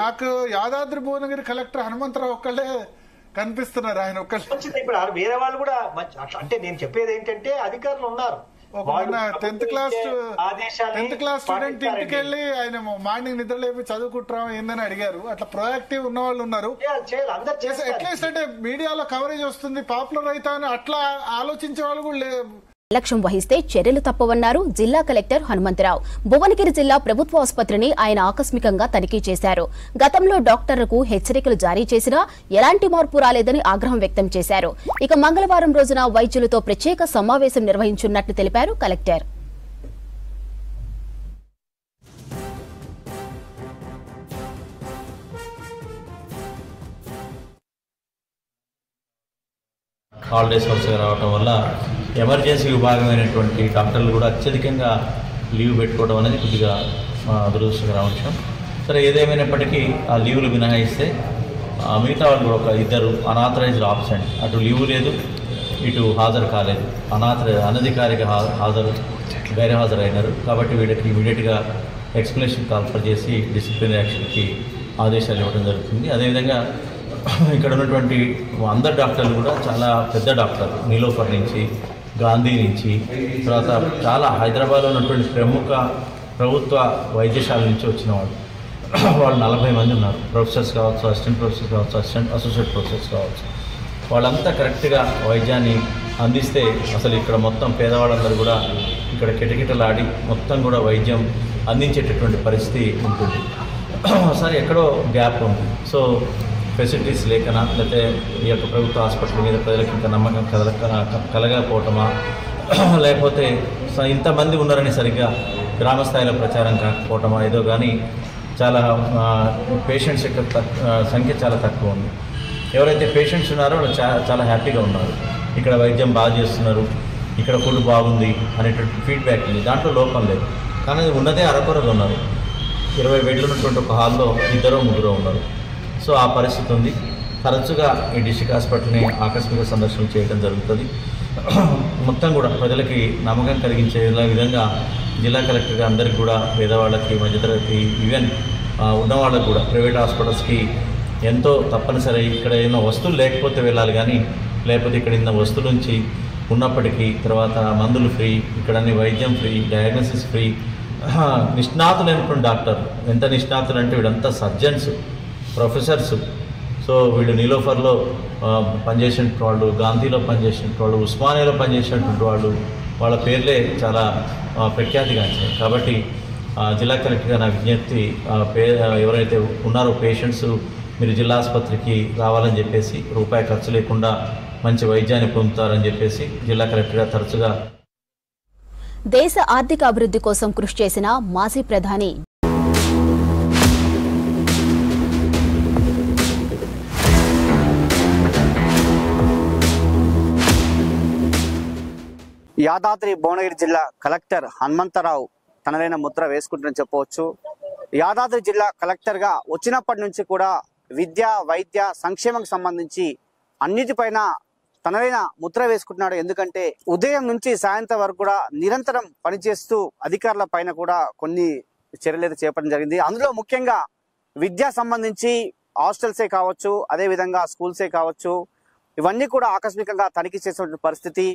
నాకు యాదాద్రి భువనగిరి కలెక్టర్ హనుమంతరావు ఒక్కళ్ళే కనిపిస్తున్నారు. ఆయన ఒక్కళ్ళే. ఇప్పుడు వేరే వాళ్ళు కూడా అంటే నేను చెప్పేది ఏంటంటే అధికారులు ఉన్నారు. 10th క్లాస్ స్టూడెంట్ ఇంటికి వెళ్ళి ఆయన మార్నింగ్ నిద్ర లేపి చదువుకుంటాం ఏందని అడిగారు. అట్లా ప్రొయాక్టివ్ ఉన్న వాళ్ళు ఉన్నారు. అట్లీస్ట్ అంటే మీడియాలో కవరేజ్ వస్తుంది, పాపులర్ అవుతా అని అట్లా ఆలోచించే వాళ్ళు కూడా లక్ష్యం వహిస్తే చర్యలు తప్పవన్నారు జిల్లా కలెక్టర్ హనుమంతరావు. భువనగిరి జిల్లా ప్రభుత్వ ఆసుపత్రిని ఆయన ఆకస్మికంగా తనిఖీ చేశారు. గతంలో డాక్టర్లకు హెచ్చరికలు జారీ చేసినా ఎలాంటి మార్పు రాలేదని ఆగ్రహం వ్యక్తం చేశారు. ఇక మంగళవారం రోజున వైద్యులతో ప్రత్యేక సమావేశం నిర్వహించున్నట్లు తెలిపారు కలెక్టర్. హాలిడేస్ వరుసగా రావటం వల్ల ఎమర్జెన్సీ విభాగమైనటువంటి డాక్టర్లు కూడా అత్యధికంగా లీవ్ పెట్టుకోవడం అనేది కొద్దిగా దురదృష్టకర అంశం. సరే, ఏదేమైనప్పటికీ ఆ లీవులు మినహాయిస్తే మిగతా వాళ్ళు కూడా ఒక 2 అనాథరైజ్డ్ ఆబ్సెంట్, అటు లీవు లేదు ఇటు హాజరు కాలేదు, అనధికారిక గైర్హాజరైనారు. కాబట్టి వీళ్ళకి ఇమీడియట్గా ఎక్స్ప్లెనేషన్ కాన్ఫర్ చేసి డిసిప్లినరీ యాక్షన్కి ఆదేశాలు ఇవ్వడం జరుగుతుంది. అదేవిధంగా ఇక్కడ ఉన్నటువంటి అందరు డాక్టర్లు కూడా చాలా పెద్ద డాక్టర్లు, నీలోఫర్ నుంచి, గాంధీ నుంచి, తర్వాత చాలా హైదరాబాద్లో ఉన్నటువంటి ప్రముఖ ప్రభుత్వ వైద్యశాల నుంచి వచ్చిన వాళ్ళు 40 మంది ఉన్నారు. ప్రొఫెసర్స్ కావచ్చు, అసిస్టెంట్ ప్రొఫెసర్స్ కావచ్చు, అసోసియేట్ ప్రొఫెసర్స్ కావచ్చు. వాళ్ళంతా కరెక్ట్గా వైద్యాన్ని అందిస్తే అసలు ఇక్కడ మొత్తం పేదవాళ్ళందరూ కూడా ఇక్కడ కిటకిటలాడి మొత్తం కూడా వైద్యం అందించేటటువంటి పరిస్థితి ఉంటుంది. సరే, ఎక్కడో గ్యాప్ ఉంది. సో ఫెసిలిటీస్ లేకనా, లేకపోతే ఈ యొక్క ప్రభుత్వ హాస్పిటల్ మీద ప్రజలకు ఇంకా నమ్మకం కలగకపోవటమా, లేకపోతే ఇంతమంది ఉన్నారని సరిగ్గా గ్రామ స్థాయిలో ప్రచారం కాకపోవటమా ఏదో కానీ చాలా పేషెంట్స్ యొక్క సంఖ్య చాలా తక్కువ ఉంది. ఎవరైతే పేషెంట్స్ ఉన్నారో వాళ్ళు చాలా హ్యాపీగా ఉన్నారు, ఇక్కడ వైద్యం బాగా చేస్తున్నారు, ఇక్కడ ఫుడ్ బాగుంది అనేటువంటి ఫీడ్బ్యాక్ ఉంది. దాంట్లో లోపం లేదు. కానీ ఉన్నదే అరకొరగా ఉన్నారు. 20 బెడ్లు ఉన్నటువంటి ఒక హాల్లో 2-3 ఉన్నారు. సో ఆ పరిస్థితి ఉంది. తరచుగా ఈ డిస్ట్రిక్ట్ హాస్పిటల్ని ఆకస్మిక సందర్శన చేయడం జరుగుతుంది. మొత్తం కూడా ప్రజలకి నమ్మకం కలిగించే విధంగా జిల్లా కలెక్టర్గా అందరికీ కూడా పేదవాళ్ళకి, మధ్యతరగతి, ఈవెన్ ఉన్నవాళ్ళకు కూడా ప్రైవేట్ హాస్పిటల్స్కి ఎంతో తప్పనిసరి. ఇక్కడ ఏమైనా వస్తువులు లేకపోతే వెళ్ళాలి, కానీ లేకపోతే ఇక్కడ ఉన్న వస్తువుల నుంచి ఉన్నప్పటికీ తర్వాత మందులు ఫ్రీ, ఇక్కడ అన్ని వైద్యం ఫ్రీ, డయాగ్నోసిస్ ఫ్రీ. నిష్ణాతులైనటువంటి డాక్టర్లు, ఎంత నిష్ణాతులు అంటే వీళ్ళంతా సర్జన్స్, ప్రొఫెసర్స్. సో వీళ్ళు నీలోఫర్లో పనిచేసినటువంటి వాళ్ళు, గాంధీలో పనిచేసినటువంటి వాళ్ళు, ఉస్మానియాలో పనిచేసినటువంటి వాళ్ళు, వాళ్ళ పేర్లే చాలా ప్రఖ్యాతిగాంచాయి. కాబట్టి జిల్లా కలెక్టర్గా నా విజ్ఞప్తి, ఎవరైతే ఉన్నారో పేషెంట్స్ మీరు జిల్లా ఆసుపత్రికి రావాలని చెప్పేసి, రూపాయి ఖర్చు లేకుండా మంచి వైద్యాన్ని పొందుతారని చెప్పేసి జిల్లా కలెక్టర్గా తరచుగా. దేశ ఆర్థిక అభివృద్ధి కోసం కృషి చేసిన మాజీ ప్రధాని యాదాద్రి భువనగిరి జిల్లా కలెక్టర్ హనుమంతరావు తనదైన ముద్ర వేసుకుంటుందని చెప్పవచ్చు. యాదాద్రి జిల్లా కలెక్టర్గా వచ్చినప్పటి నుంచి కూడా విద్య, వైద్య, సంక్షేమం సంబంధించి అన్నిటిపైన తనదైన ముద్ర వేసుకుంటున్నాడు. ఎందుకంటే ఉదయం నుంచి సాయంత్రం వరకు కూడా నిరంతరం పనిచేస్తూ అధికారుల పైన కూడా కొన్ని చర్యలు అయితే చేపట్టడం జరిగింది. అందులో ముఖ్యంగా విద్యా సంబంధించి హాస్టల్సే కావచ్చు, అదేవిధంగా స్కూల్సే కావచ్చు, ఇవన్నీ కూడా ఆకస్మికంగా తనిఖీ చేసిన పరిస్థితి.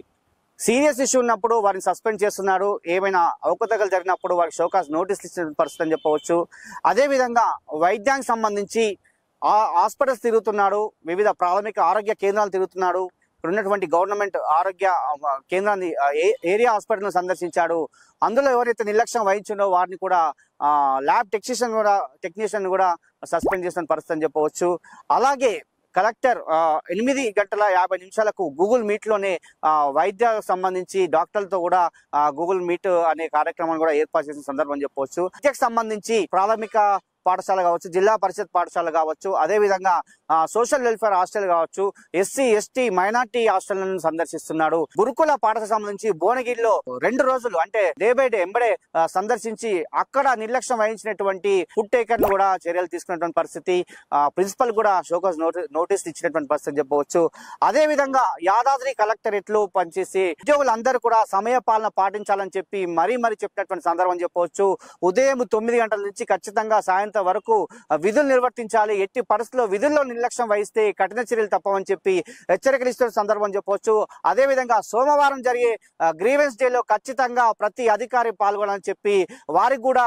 సీరియస్ ఇష్యూ ఉన్నప్పుడు వారిని సస్పెండ్ చేస్తున్నాడు, ఏమైనా అవకతవకలు జరిగినప్పుడు వారికి షోకాజ్ నోటీసులు ఇచ్చిన పరిస్థితి అని చెప్పవచ్చు. అదేవిధంగా వైద్యానికి సంబంధించి హాస్పిటల్స్ తిరుగుతున్నాడు, వివిధ ప్రాథమిక ఆరోగ్య కేంద్రాలు తిరుగుతున్నాడు. ఇక్కడ ఉన్నటువంటి గవర్నమెంట్ ఆరోగ్య కేంద్రాన్ని, ఏరియా హాస్పిటల్ను సందర్శించాడు. అందులో ఎవరైతే నిర్లక్ష్యం వహించిందో వారిని కూడా ల్యాబ్ టెక్నీషియన్ కూడా సస్పెండ్ చేసిన పరిస్థితి అని చెప్పవచ్చు. అలాగే కలెక్టర్ 8:50 గూగుల్ మీట్ లోనే వైద్య సంబంధించి డాక్టర్లతో కూడా గూగుల్ మీట్ అనే కార్యక్రమాన్ని కూడా ఏర్పాటు చేసిన సందర్భం చెప్పవచ్చు. విద్యకు సంబంధించి ప్రాథమిక పాఠశాల కావచ్చు, జిల్లా పరిషత్ పాఠశాల కావచ్చు, అదేవిధంగా సోషల్ వెల్ఫేర్ హాస్టల్ కావచ్చు, ఎస్సీ ఎస్టీ మైనార్టీ హాస్టళ్లను సందర్శిస్తున్నాడు. గురుకుల పాఠశాల సంబంధించి భువనగిరిలో 2 రోజులు అంటే డే బై డే ఎంబడే సందర్శించి అక్కడ నిర్లక్ష్యం వహించినటువంటి ఫుడ్ టేకర్లు కూడా చర్యలు తీసుకున్నటువంటి పరిస్థితి, ప్రిన్సిపల్ కూడా షోకాజ్ నోటీసులు ఇచ్చినటువంటి పరిస్థితి చెప్పవచ్చు. అదే విధంగా యాదాద్రి కలెక్టరేట్ లో పనిచేసి ఉద్యోగులందరూ కూడా సమయ పాలన పాటించాలని చెప్పి మరీ చెప్పినటువంటి సందర్భం చెప్పవచ్చు. ఉదయం 9 గంటల నుంచి ఖచ్చితంగా సాయంత్రం సాధ్యమైనంత వరకు విధులు నిర్వర్తించాలి, ఎట్టి పరిస్థితుల్లో విధుల్లో నిర్లక్ష్యం వహిస్తే కఠిన చర్యలు తప్పవని చెప్పి హెచ్చరికలు ఇస్తున్న సందర్భం చెప్పవచ్చు. అదేవిధంగా సోమవారం జరిగే గ్రీవెన్స్ డేలో ఖచ్చితంగా ప్రతి అధికారి పాల్గొనాలని చెప్పి వారికి కూడా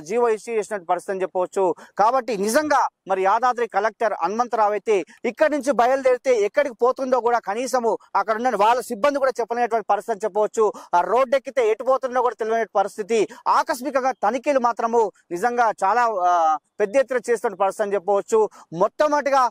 జీవో ఇష్యూ చేసినట్టు పరిస్థితి అని చెప్పవచ్చు. కాబట్టి నిజంగా మరి యాదాద్రి కలెక్టర్ హనుమంతరావు అయితే ఇక్కడి నుంచి బయలుదేరితే ఎక్కడికి పోతుందో కూడా కనీసము అక్కడ ఉన్న వాళ్ళ సిబ్బంది కూడా చెప్పలేనటువంటి పరిస్థితి అని చెప్పవచ్చు. ఆ రోడ్డు ఎక్కితే ఎటు పోతుందో కూడా తెలియని పరిస్థితి. ఆకస్మికంగా తనిఖీలు మాత్రము నిజంగా చాలా పెద్ద ఎత్తున చేస్తున్న పరిస్థితి అని చెప్పవచ్చు. మొట్టమొదటిగా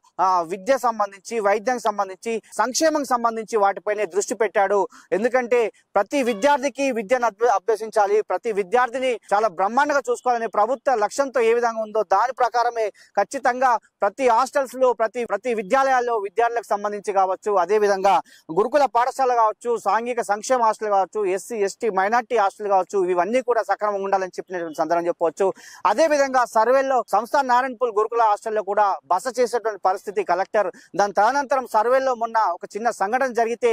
విద్య సంబంధించి, వైద్యానికి సంబంధించి, సంక్షేమం సంబంధించి వాటిపైనే దృష్టి పెట్టాడు. ఎందుకంటే ప్రతి విద్యార్థికి విద్యను అభ్యసించాలి, ప్రతి విద్యార్థిని చాలా బ్రహ్మాండంగా చూసుకోవాలనే ప్రభుత్వ లక్ష్యంతో ఏ విధంగా ఉందో దాని ప్రకారమే ఖచ్చితంగా ప్రతి హాస్టల్స్ లో ప్రతి విద్యాలయాల్లో విద్యార్థులకు సంబంధించి కావచ్చు, అదే విధంగా గురుకుల పాఠశాల కావచ్చు, సాంఘిక సంక్షేమ హాస్టల్ కావచ్చు, ఎస్సీ ఎస్టీ మైనార్టీ హాస్టల్ కావచ్చు, ఇవన్నీ కూడా సక్రమంగా ఉండాలని చెప్పినటువంటి సందర్భం చెప్పవచ్చు. అదే విధంగా సర్వేలో సంస్థ నారాయణపూల్ గురుకుల హాస్టల్లో కూడా బస చేసేటువంటి పరిస్థితి కలెక్టర్. దాని తదనంతరం సర్వేలో మొన్న ఒక చిన్న సంఘటన జరిగితే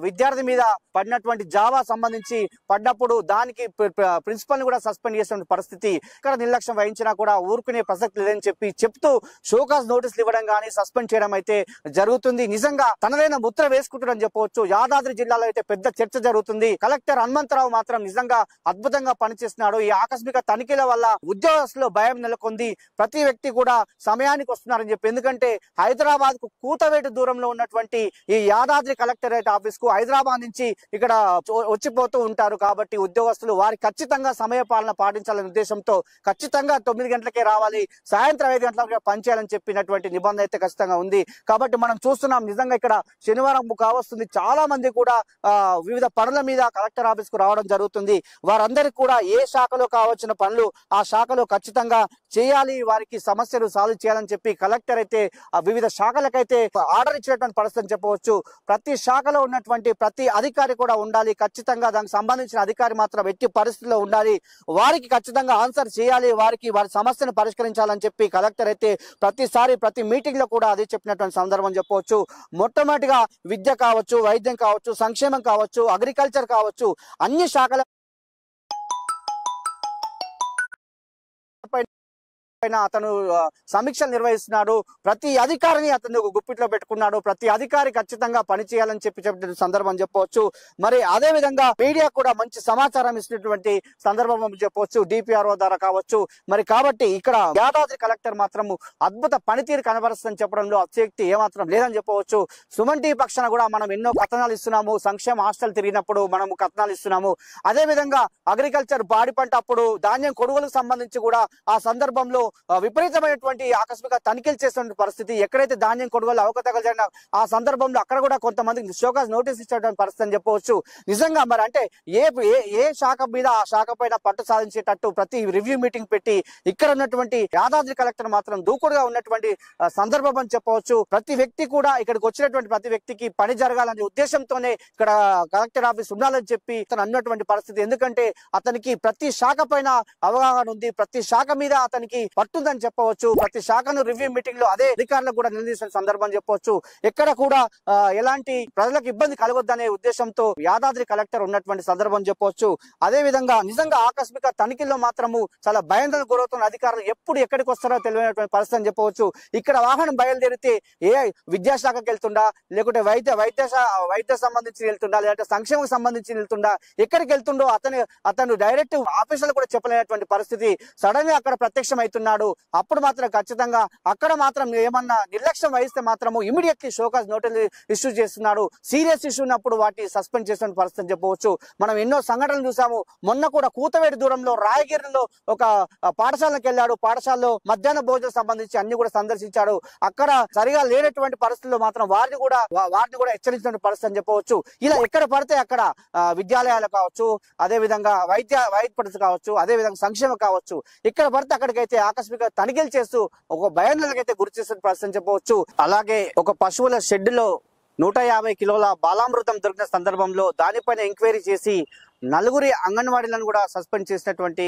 విద్యార్థి మీద పడినటువంటి జావా సంబంధించి పడ్డప్పుడు దానికి ప్రిన్సిపల్ ని కూడా సస్పెండ్ చేసిన పరిస్థితి. ఇక్కడ నిర్లక్ష్యం వహించినా కూడా ఊరుకునే ప్రసక్తి లేదని చెప్తూ షోకాజ్ నోటీసులు ఇవ్వడం కానీ సస్పెండ్ చేయడం అయితే జరుగుతుంది. నిజంగా తనదైన ముద్ర వేసుకుంటారని చెప్పవచ్చు. యాదాద్రి జిల్లాలో అయితే పెద్ద చర్చ జరుగుతుంది. కలెక్టర్ హనుమంతరావు మాత్రం నిజంగా అద్భుతంగా పనిచేస్తున్నాడు. ఈ ఆకస్మిక తనిఖీల వల్ల ఉద్యోగస్తుల్లో భయం నెలకొంది. ప్రతి వ్యక్తి కూడా సమయానికి వస్తున్నారని చెప్పి, ఎందుకంటే హైదరాబాద్ కు కూతవేటు దూరంలో ఉన్నటువంటి ఈ యాదాద్రి కలెక్టరేట్ ఆఫీస్ కు హైదరాబాద్ నుంచి ఇక్కడ వచ్చిపోతూ ఉంటారు. కాబట్టి ఉద్యోగస్తులు వారి ఖచ్చితంగా సమయ పాలన పాటించాలనే ఉద్దేశంతో ఖచ్చితంగా 9 గంటలకే రావాలి, సాయంత్రం 5 గంటలకే పనిచేయాలని చెప్పినటువంటి నిబంధన అయితే ఖచ్చితంగా ఉంది. కాబట్టి మనం చూస్తున్నాం నిజంగా ఇక్కడ శనివారం కావస్తుంది, చాలా మంది కూడా వివిధ పనుల మీద కలెక్టర్ ఆఫీస్ కు రావడం జరుగుతుంది. వారందరికీ కూడా ఏ శాఖలో కావాల్సిన పనులు ఆ శాఖలో ఖచ్చితంగా చేయాలి, వారికి సమస్యలు సాల్వ్ చేయాలని చెప్పి కలెక్టర్ అయితే వివిధ శాఖలకైతే ఆర్డర్ ఇచ్చినటువంటి పరిస్థితి చెప్పవచ్చు. ప్రతి శాఖలో ఉన్నటువంటి ప్రతి అధికారి కూడా ఉండాలి, ఖచ్చితంగా దానికి సంబంధించిన అధికారి మాత్రం ఎట్టి పరిస్థితుల్లో ఉండాలి, వారికి ఖచ్చితంగా ఆన్సర్ చేయాలి, వారి సమస్యను పరిష్కరించాలని చెప్పి కలెక్టర్ అయితే ప్రతిసారి ప్రతి మీటింగ్ లో కూడా అదే చెప్పినటువంటి సందర్భం చెప్పవచ్చు. మొట్టమొదటిగా విద్య కావచ్చు, వైద్యం కావచ్చు, సంక్షేమం కావచ్చు, అగ్రికల్చర్ కావచ్చు, అన్ని శాఖల అతను సమీక్షలు నిర్వహిస్తున్నాడు. ప్రతి అధికారిని అతను గుప్పిట్లో పెట్టుకున్నాడు. ప్రతి అధికారి ఖచ్చితంగా పనిచేయాలని చెప్పిన సందర్భం చెప్పవచ్చు. మరి అదే విధంగా మీడియా కూడా మంచి సమాచారం ఇచ్చినటువంటి సందర్భం చెప్పవచ్చు, డిపిఆర్ఓ ద్వారా కావచ్చు. మరి కాబట్టి ఇక్కడ యాదాద్రి కలెక్టర్ మాత్రం అద్భుత పనితీరు కనబరుస్తుందని చెప్పడంలో అత్యక్తి ఏమాత్రం లేదని చెప్పవచ్చు. సుమన్ టీవీ పక్షాన కూడా మనం ఎన్నో కథనాలు ఇస్తున్నాము, సంక్షేమ హాస్టల్ తిరిగినప్పుడు మనం కథనాలు ఇస్తున్నాము. అదే విధంగా అగ్రికల్చర్ బాడి పంట అప్పుడు ధాన్యం కొనుగోలుకు సంబంధించి కూడా ఆ సందర్భంలో విపరీతమైనటువంటి ఆకస్మిక తనిఖీలు చేస్తున్న పరిస్థితి. ఎక్కడైతే ధాన్యం కొనుగోలు అవకతవకలు జరిగిన ఆ సందర్భంలో అక్కడ కూడా కొంతమందికి షోకాజ్ నోటీస్ ఇచ్చేటువంటి పరిస్థితి అని చెప్పవచ్చు. నిజంగా మరి అంటే ఏ శాఖ మీద ఆ శాఖ పైన పట్టు సాధించేటట్టు ప్రతి రివ్యూ మీటింగ్ పెట్టి ఇక్కడ ఉన్నటువంటి యాదాద్రి కలెక్టర్ మాత్రం దూకుడుగా ఉన్నటువంటి సందర్భం అని చెప్పవచ్చు. ప్రతి వ్యక్తి కూడా ఇక్కడికి వచ్చినటువంటి ప్రతి వ్యక్తికి పని జరగాలనే ఉద్దేశంతోనే ఇక్కడ కలెక్టర్ ఆఫీస్ ఉండాలని చెప్పి అతను అన్నటువంటి పరిస్థితి. ఎందుకంటే అతనికి ప్రతి శాఖ పైన అవగాహన ఉంది, ప్రతి శాఖ మీద అతనికి పట్టుందని చెప్పవచ్చు. ప్రతి శాఖను రివ్యూ మీటింగ్ లో అదే అధికారులకు కూడా నిలదీసిన సందర్భం చెప్పవచ్చు. ఎక్కడ కూడా ఎలాంటి ప్రజలకు ఇబ్బంది కలగొద్దనే ఉద్దేశంతో యాదాద్రి కలెక్టర్ ఉన్నటువంటి సందర్భం చెప్పవచ్చు. అదే విధంగా నిజంగా ఆకస్మిక తనిఖీల్లో మాత్రము చాలా భయాందోళనకు గురవుతున్న అధికారులు ఎప్పుడు ఎక్కడికి వస్తారో తెలియనటువంటి పరిస్థితి అని చెప్పవచ్చు. ఇక్కడ వాహనం బయలుదేరితే ఏ విద్యాశాఖకి వెళ్తుండా, లేకుంటే వైద్య సంబంధించి వెళ్తుండా, లేదంటే సంక్షేమం సంబంధించి వెళ్తుండా, ఎక్కడికి వెళ్తుండో అతను డైరెక్ట్ ఆఫీసులు కూడా చెప్పలేనటువంటి పరిస్థితి. సడన్ గా అక్కడ ప్రత్యక్షం అవుతున్నాడు. అప్పుడు మాత్రం ఖచ్చితంగా అక్కడ మాత్రం ఏమన్నా నిర్లక్ష్యం వహిస్తే మాత్రము ఇమీడియట్లీ షోకాజ్ నోటీసులు ఇష్యూ చేస్తున్నాడు. సీరియస్ ఇష్యూ ఉన్నప్పుడు వాటిని సస్పెండ్ చేసిన పరిస్థితి చెప్పవచ్చు. మనం ఎన్నో సంఘటనలు చూసాము. మొన్న కూడా కూతవేడి దూరంలో రాయగిరిలో ఒక పాఠశాలకు వెళ్ళాడు. పాఠశాలలో మధ్యాహ్న భోజనం సంబంధించి అన్ని కూడా సందర్శించాడు. అక్కడ సరిగా లేనటువంటి పరిస్థితుల్లో మాత్రం వారిని కూడా హెచ్చరించిన పరిస్థితి అని చెప్పవచ్చు. ఇలా ఎక్కడ పడితే అక్కడ విద్యాలయాలు కావచ్చు, అదే విధంగా వైద్య పరిస్థితి కావచ్చు, అదే విధంగా సంక్షేమం కావచ్చు, ఇక్కడ పడితే అక్కడికైతే ఆకస్మిక తనిఖీలు చేస్తూ ఒక భయాందోళనకైతే గురి చేసిన పరిస్థితి చెప్పవచ్చు. అలాగే ఒక పశువుల షెడ్ లో 150 కిలోల బాలామృతం దొరికిన సందర్భంలో దానిపైన ఎంక్వైరీ చేసి నలుగురి అంగన్వాడీలను కూడా సస్పెండ్ చేసినటువంటి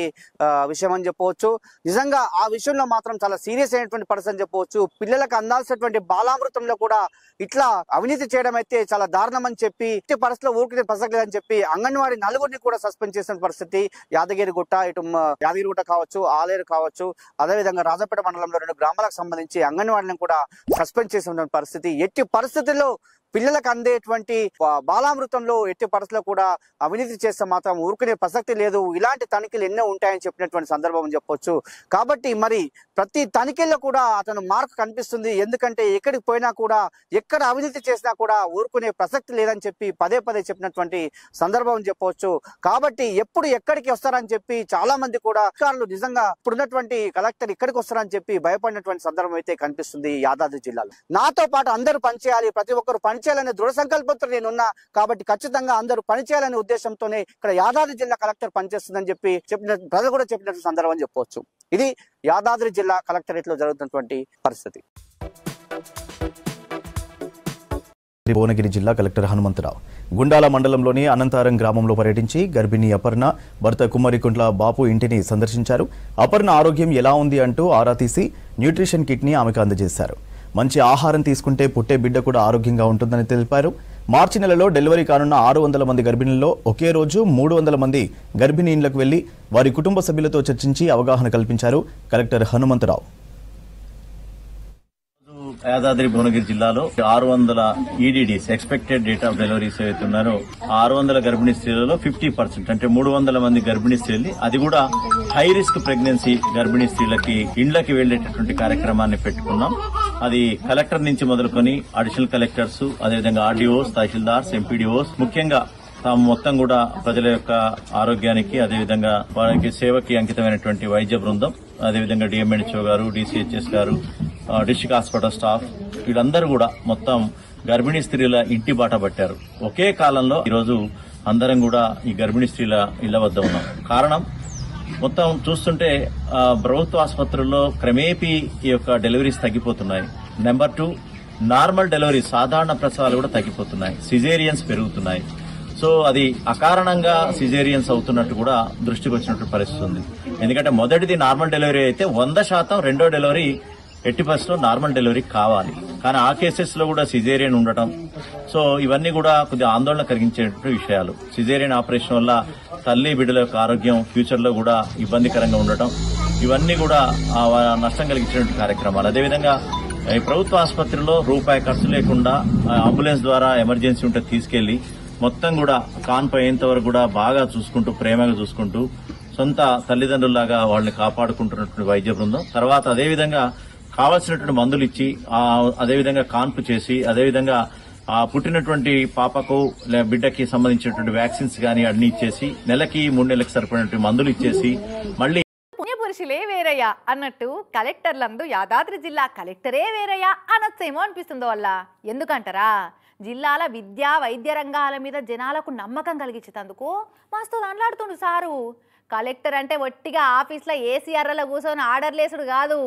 విషయం అని చెప్పవచ్చు. నిజంగా ఆ విషయంలో మాత్రం చాలా సీరియస్ అయినటువంటి పరిస్థితి అని చెప్పవచ్చు. పిల్లలకు అందాల్సినటువంటి బాలామృతంలో కూడా ఇట్లా అవినీతి చేయడం అయితే చాలా దారుణం అని చెప్పి ఇట్టి పరిస్థితిలో ఊరికి ప్రసక్లేదని చెప్పి అంగన్వాడీ నలుగురిని కూడా సస్పెండ్ చేసిన పరిస్థితి. యాదగిరిగుట్ట, ఇటు యాదగిరిగుట్ట కావచ్చు, ఆలేరు కావచ్చు, అదేవిధంగా రాజపేట మండలంలో 2 గ్రామాలకు సంబంధించి అంగన్వాడీలను కూడా సస్పెండ్ చేసిన పరిస్థితి. ఎట్టి పరిస్థితుల్లో పిల్లలకు అందేటువంటి బాలామృతంలో ఎట్టి పరిస్థితుల్లో కూడా అవినీతి చేస్తే మాత్రం ఊరుకునే ప్రసక్తి లేదు. ఇలాంటి తనిఖీలు ఎన్నో ఉంటాయని చెప్పినటువంటి సందర్భం అని చెప్పొచ్చు. కాబట్టి మరి ప్రతి తనిఖీల్లో కూడా అతను మార్కు కనిపిస్తుంది. ఎందుకంటే ఎక్కడికి పోయినా కూడా ఎక్కడ అవినీతి చేసినా కూడా ఊరుకునే ప్రసక్తి లేదని చెప్పి పదే చెప్పినటువంటి సందర్భం అని చెప్పవచ్చు. కాబట్టి ఎప్పుడు ఎక్కడికి వస్తారని చెప్పి చాలా మంది కూడా అధికారులు నిజంగా ఇప్పుడున్నటువంటి కలెక్టర్ ఇక్కడికి వస్తారని చెప్పి భయపడినటువంటి సందర్భం అయితే కనిపిస్తుంది యాదాద్రి జిల్లాలో. నాతో పాటు అందరూ పనిచేయాలి, ప్రతి ఒక్కరు పనిచేయాలనే దృఢ సంకల్పంతో నేనున్నా కాబట్టి ఖచ్చితంగా అందరూ పనిచేయాలనే ఉద్దేశంతోనే ఇక్కడ యాదాద్రి జిల్లా కలెక్టర్ పనిచేస్తుందని చెప్పి ప్రజలు కూడా చెప్పినటువంటి సందర్భం అని చెప్పవచ్చు. ఇది యాదాద్రి జిల్లా కలెక్టరేట్ లో జరుగుతున్నటువంటి పరిస్థితి. భువనగిరి జిల్లా కలెక్టర్ హనుమంతరావు గుండాల మండలంలోని అనంతారం గ్రామంలో పర్యటించి గర్భిణీ అపర్ణ భర్త కుమ్మరికుంట్ల బాపు ఇంటిని సందర్శించారు. అపర్ణ ఆరోగ్యం ఎలా ఉంది అంటూ ఆరా తీసి న్యూట్రిషన్ కిట్ ని ఆమెకు అందజేశారు. మంచి ఆహారం తీసుకుంటే పుట్టే బిడ్డ కూడా ఆరోగ్యంగా ఉంటుందని తెలిపారు. మార్చి నెలలో డెలివరీ కానున్న 600 మంది గర్భిణుల్లో ఒకే రోజు 300 మంది గర్భిణీలకు వెళ్లి వారి కుటుంబ సభ్యులతో చర్చించి అవగాహన కల్పించారు కలెక్టర్ హనుమంతరావు. యాదాద్రి భువనగిరి జిల్లాలో 600 EDDs expected date of deliveries ఏవైతున్నారో 600 గర్భిణీ స్త్రీలలో 50% అంటే 300 మంది గర్భిణీ స్త్రీలు, అది కూడా హై రిస్క్ ప్రెగ్నెన్సీ గర్భిణీ స్త్రీలకి ఇండ్లకి వెళ్లేటటువంటి కార్యక్రమాన్ని పెట్టుకున్నాం. అది కలెక్టర్ నుంచి మొదలుకొని అడిషనల్ కలెక్టర్స్, అదేవిధంగా ఆర్డీఓస్, తహసీల్దార్స్, ఎంపీడీఓస్, ముఖ్యంగా తాము మొత్తం కూడా ప్రజల యొక్క ఆరోగ్యానికి అదేవిధంగా వారికి సేవకి అంకితమైనటువంటి వైద్య బృందం, అదేవిధంగా డిఎంఎన్హెచ్ఓ గారు, డిసిహెచ్ఎస్ గారు, డిస్ట్రిక్ట్ హాస్పిటల్ స్టాఫ్, వీళ్ళందరూ కూడా మొత్తం గర్భిణీ స్త్రీల ఇంటి బాట పట్టారు. ఒకే కాలంలో ఈరోజు అందరం కూడా ఈ గర్భిణీ స్త్రీల ఇళ్ల వద్ద ఉన్నాం. కారణం మొత్తం చూస్తుంటే ప్రభుత్వ ఆసుపత్రుల్లో క్రమేపీ ఈ యొక్క డెలివరీస్ తగ్గిపోతున్నాయి. నెంబర్ 2, నార్మల్ డెలివరీ సాధారణ ప్రసవాలు కూడా తగ్గిపోతున్నాయి, సిజేరియన్స్ పెరుగుతున్నాయి. సో అది అకారణంగా సిజేరియన్స్ అవుతున్నట్టు కూడా దృష్టికి వచ్చినట్టు పరిస్థితి ఉంది. ఎందుకంటే మొదటిది నార్మల్ డెలివరీ అయితే 100%, రెండో డెలివరీ 80% నార్మల్ డెలివరీ కావాలి. కానీ ఆ కేసెస్ లో కూడా సిజేరియన్ ఉండటం, సో ఇవన్నీ కూడా కొద్దిగా ఆందోళన కలిగించేటువంటి విషయాలు. సిజేరియన్ ఆపరేషన్ వల్ల తల్లి బిడ్డల యొక్క ఆరోగ్యం ఫ్యూచర్ లో కూడా ఇబ్బందికరంగా ఉండటం, ఇవన్నీ కూడా నష్టం కలిగించేటువంటి కార్యక్రమాలు. అదేవిధంగా ఈ ప్రభుత్వ ఆసుపత్రిలో రూపాయి ఖర్చు లేకుండా అంబులెన్స్ ద్వారా ఎమర్జెన్సీ ఉంటే తీసుకెళ్లి మొత్తం కూడా కాన్పు అయ్యేంత వరకు కూడా బాగా చూసుకుంటూ, ప్రేమగా చూసుకుంటూ, సొంత తల్లిదండ్రుల్లాగా వాళ్ళని కాపాడుకుంటున్నటువంటి వైద్య బృందం. తర్వాత అదేవిధంగా కావాల్సినటువంటి మందులు ఇచ్చి, అదేవిధంగా కాన్పు చేసి, అదేవిధంగా పుట్టినటువంటి పాపకు బిడ్డకి సంబంధించినటువంటి వ్యాక్సిన్స్ గానీ అన్ని ఇచ్చేసి, నెలకి 3 నెలలకు సరిపడినటువంటి మందులు ఇచ్చేసి మళ్ళీ పుణ్యపురుషులే వేరయ్యా అన్నట్టు కలెక్టర్లందు యాదాద్రి జిల్లా కలెక్టరే వేరయ్యా అనొచ్చేమో అనిపిస్తుందో వల్ల. ఎందుకంటారా, జిల్లాల విద్యా వైద్య రంగాల మీద జనాలకు నమ్మకం కలిగించేందుకు మస్తు దండలాడుతుండు సారు. కలెక్టర్ అంటే ఒట్టిగా ఆఫీస్లో ఏసీఆర్లో కూర్చొని ఆర్డర్లేసుడు కాదు,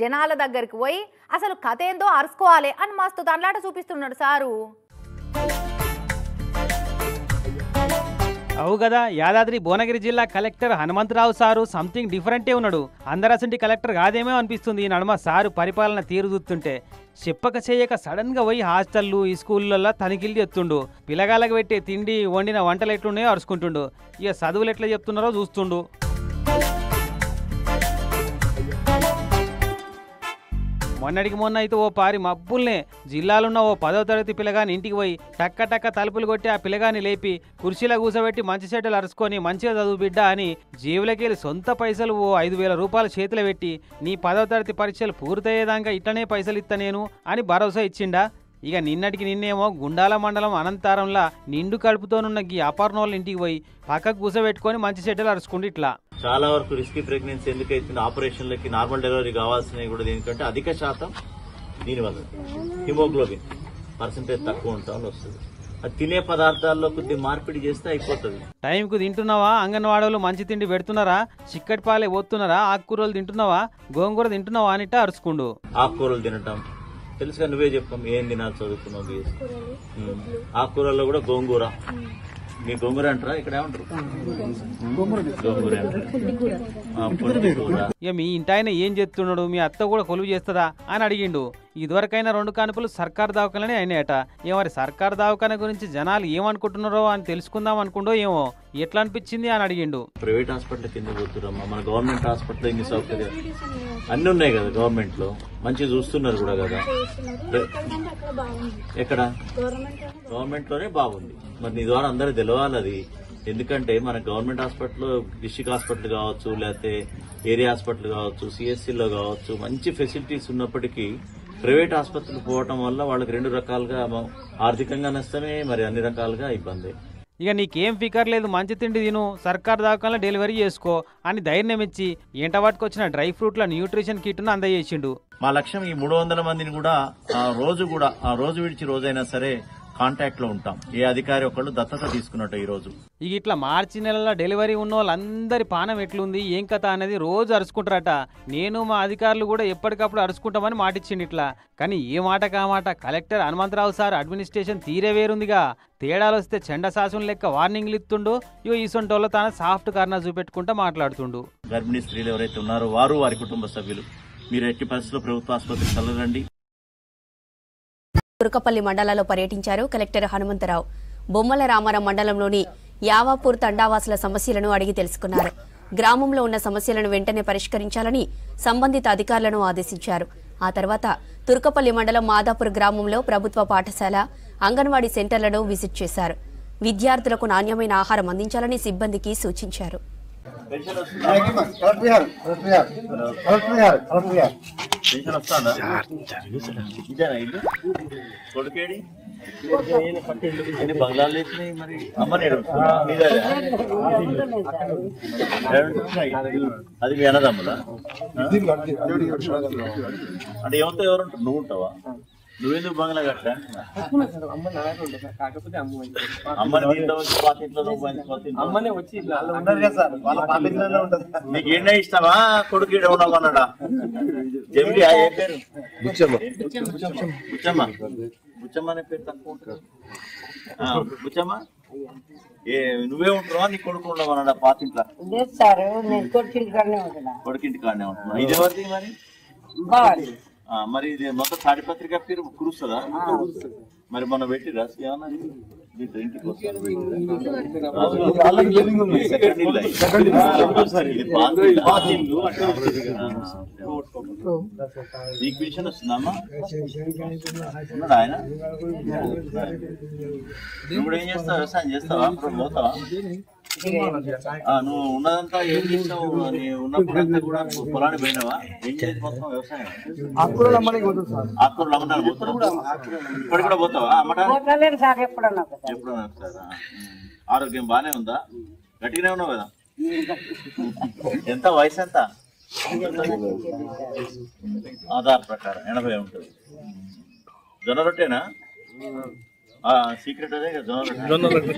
జనాల దగ్గరికి పోయి అసలు కథ ఏందో అరుచుకోవాలి అని మస్తు దండలాట చూపిస్తున్నాడు సారు. అవు కదా, యాదాద్రి భువనగిరి జిల్లా కలెక్టర్ హనుమంతరావు సారు సంథింగ్ డిఫరెంటే ఉన్నాడు. అందరసంటి కలెక్టర్ కాదేమో అనిపిస్తుంది ఈ నడుమ సారు పరిపాలన తీరు చూస్తుంటే. చెప్పక చేయక సడన్ గా పోయి హాస్టళ్ళు, ఈ స్కూళ్ళల్లో తనిఖీలు చేస్తుండు. పిల్లగాళ్ళకి పెట్టే తిండి, వండిన వంటలు ఎట్లున్నాయో అరుచుకుంటుండు. ఇక చదువులు ఎట్లా చెప్తున్నారో చూస్తుండు. మొన్నటికి మొన్న అయితే ఓ పారి మబ్బుల్నే జిల్లాలున్న ఓ 10వ తరగతి పిల్లగాని ఇంటికి పోయి టక్క టక్క తలుపులు కొట్టి ఆ పిల్లగాని లేపి కుర్చీలో కూసబెట్టి మంచి చెడ్డలు అరుచుకొని మంచిగా చదువు బిడ్డ అని జేబులకెళ్ళి సొంత పైసలు ఓ 5,000 రూపాయలు చేతిలో పెట్టి నీ 10వ తరగతి పరీక్షలు పూర్తయ్యేదాకా ఇట్లనే పైసలు ఇస్తా నేను అని భరోసా ఇచ్చిండా. ఇక నిన్నటికి నిన్నేమో గుండాల మండలం అనంతారంలా నిండు కడుపుతోనున్న ఈ అపర్ణోళ్ళ ఇంటికి పోయి పక్కకు కూసబెట్టుకొని మంచి చెడ్డలు అరుచుకుంటూ ఇట్లా. చాలా వరకు రిస్కీ ప్రెగ్నెన్సీ ఎందుకైతుంది, ఆపరేషన్లకి నార్మల్ డెలివరీ కావాల్సినవి కూడా దేనికంటే అధిక శాతం దీనివల్ల హిమోగ్లోబిన్ పర్సెంటేజ్ తక్కువ ఉంటామని వస్తుంది. అది తినే పదార్థాల్లో కొద్ది మార్పిడి చేస్తే అయిపోతుంది. టైంకు తింటున్నావా, అంగన్వాడీలు మంచి తిండి పెడుతున్నారా, చిక్కటి పాలే పోతున్నారా, ఆకుకూరలు తింటున్నావా, గోంగూర తింటున్నావా అనిట అరుచుకుండు. ఆకుకూరలు తినటం తెలుసుగా, నువ్వే చెప్పాం ఏం తినాలి చదువుకున్నావు. ఆకుకూరల్లో కూడా గోంగూర, మీ గోంగూర అంటారా? ఇక్కడ ఏమంటారు? గోంగూర అంటారు. ఇక మీ ఇంటాయన ఏం చేస్తున్నాడు, మీ అత్త కూడా కొలువు చేస్తుందా అని అడిగిండు. ఇదివరకైనా 2 కానుపులు సర్కారు దవాఖాననే అయినాయట. మరి సర్కారు దవాఖాన గురించి జనాలు ఏమనుకుంటున్నారో అని తెలుసుకుందాం అనుకుంటో ఏమో, ఎట్లా అనిపించింది అని అడిగిండు. ప్రైవేట్ హాస్పిటల్ కింద పోతురమ్మా, మన గవర్నమెంట్ హాస్పిటల్ ఇన్ని సౌకర్యాలు అన్ని ఉన్నాయి కదా, గవర్నమెంట్ లో మంచిగా చూస్తున్నారు కూడా కదా. ఎక్కడ? గవర్నమెంట్ లోనే బాగుంది. మరి నీ ద్వారా అందరూ తెలవాలి అది. ఎందుకంటే మన గవర్నమెంట్ హాస్పిటల్, డిస్ట్రిక్ట్ హాస్పిటల్ కావచ్చు, లేకపోతే ఏరియా హాస్పిటల్ కావచ్చు, సిఎస్సిలో కావచ్చు, మంచి ఫెసిలిటీస్ ఉన్నప్పటికీ ప్రైవేట్ ఆసుపత్రులు పోవటం వల్ల వాళ్ళకి 2 రకాలుగా ఆర్థికంగా నష్టమే, మరి అన్ని రకాలుగా ఇబ్బంది. ఇక నీకేం ఫికర్ లేదు, మంచి తిండి తిను, సర్కారు దవాఖానలో డెలివరీ చేసుకో అని ధైర్యం ఇచ్చి ఎంట పట్టుకొచ్చిన డ్రై ఫ్రూట్ల న్యూట్రిషన్ కిట్ను అందజేసిండు. మా లక్ష్యం ఈ 300 మందిని కూడా ఆ రోజు విడిచి రోజైనా సరే కాంటాక్ట్ లో ఉంటాం. ఏ అధికారి ఒకళ్ళు దత్తత తీసుకున్నట్టు ఈ రోజు. ఇక ఇట్లా మార్చి నెలలో డెలివరీ ఉన్న వాళ్ళందరి పానం ఎట్లుంది, ఏం కథ అనేది రోజు అరుచుకుంటారట. నేను మా అధికారులు కూడా ఎప్పటికప్పుడు అరుచుకుంటామని మాటిచ్చిండు ఇట్లా. కానీ ఏ మాట కామాట కలెక్టర్ హనుమంతరావు సార్ అడ్మినిస్ట్రేషన్ తీరే వేరుందిగా. తేడాలు వస్తే చెండశాసనం లెక్క వార్నింగ్లు ఇస్తుండు. ఇగో ఈసొంటోళ్ళ తన సాఫ్ట్ కార్నర్ చూపెట్టుకుంటా మాట్లాడుతుండు. గర్భిణీ స్త్రీలు ఎవరైతే ఉన్నారో వారు, వారి కుటుంబ సభ్యులు మీరు ఎట్టి పరిస్థితుల్లో ప్రభుత్వ ఆసుపత్రికి తరలిరండి. తుర్కపల్లి మండలాల్లో పర్యటించారు కలెక్టర్ హనుమంతరావు. బొమ్మల రామారం మండలంలోని యావాపూర్ తండావాసుల సమస్యలను అడిగి తెలుసుకున్నారు. గ్రామంలో ఉన్న సమస్యలను వెంటనే పరిష్కరించాలని సంబంధిత అధికారులను ఆదేశించారు. ఆ తర్వాత తుర్కపల్లి మండలం మాదాపూర్ గ్రామంలో ప్రభుత్వ పాఠశాల, అంగన్వాడీ సెంటర్లను విజిట్ చేశారు. విద్యార్థులకు నాణ్యమైన ఆహారం అందించాలని సిబ్బందికి సూచించారు. బంగ్లాలు వేసినాయి మరి అది మీ అన్నదమ్ములా? అంటే ఎవరితో ఎవరు ఉంటారు? నువ్వు ఉంటావా? నువ్వెందుకు బంగ్లా కట్టా? అమ్మని దీంట్లో నీకు ఏంటో ఇష్టమా? కొడుకు ఉండవు అన్నాడా? జమిడి ఏ పేరు? బుచ్చమ్మ. బుచ్చమ్మ అనే పేరు తక్కువ ఉంటారు. బుచ్చమ్మ నువ్వే ఉంటున్నావా? నీ కొడుకు ఉండవు అన్నాడా? పాతింట్లో కొడుకింటి కాడనే ఉంటున్నా. ఇది ఎవరిది మరి? మరి ఇది మొత్తం తాడిపత్రిక పేరు కురుస్తుందా? మరి మొన్న పెట్టిరా ఏమన్నా? నీకు విషయం వస్తుందమ్మా? ఉన్నాడు ఆయన? నువ్వు కూడా ఏం చేస్తావు? వ్యవసాయం చేస్తావా? పోతావా? నువ్వు ఉన్నదంతా ఏం చేస్తావు? ఉన్నప్పుడంతా కూడా పొలాన్ని పోయినావా? ఏం చేసి మొత్తం వ్యవసాయం? ఆకుకూరలు అమ్మడానికి పోతావు? ఇప్పుడు కూడా పోతావా అమ్మటానికి? ఎప్పుడన్నా వస్తారా? ఆరోగ్యం బానే ఉందా? గట్టిగానే ఉన్నావు కదా? ఎంత వయసు ఎంత? ఆధార్ ప్రకారం 80 ఉంటుంది. జొన్న రొట్టెనా? సీక్రెట్ అదే కదా జొన్న రొట్టె.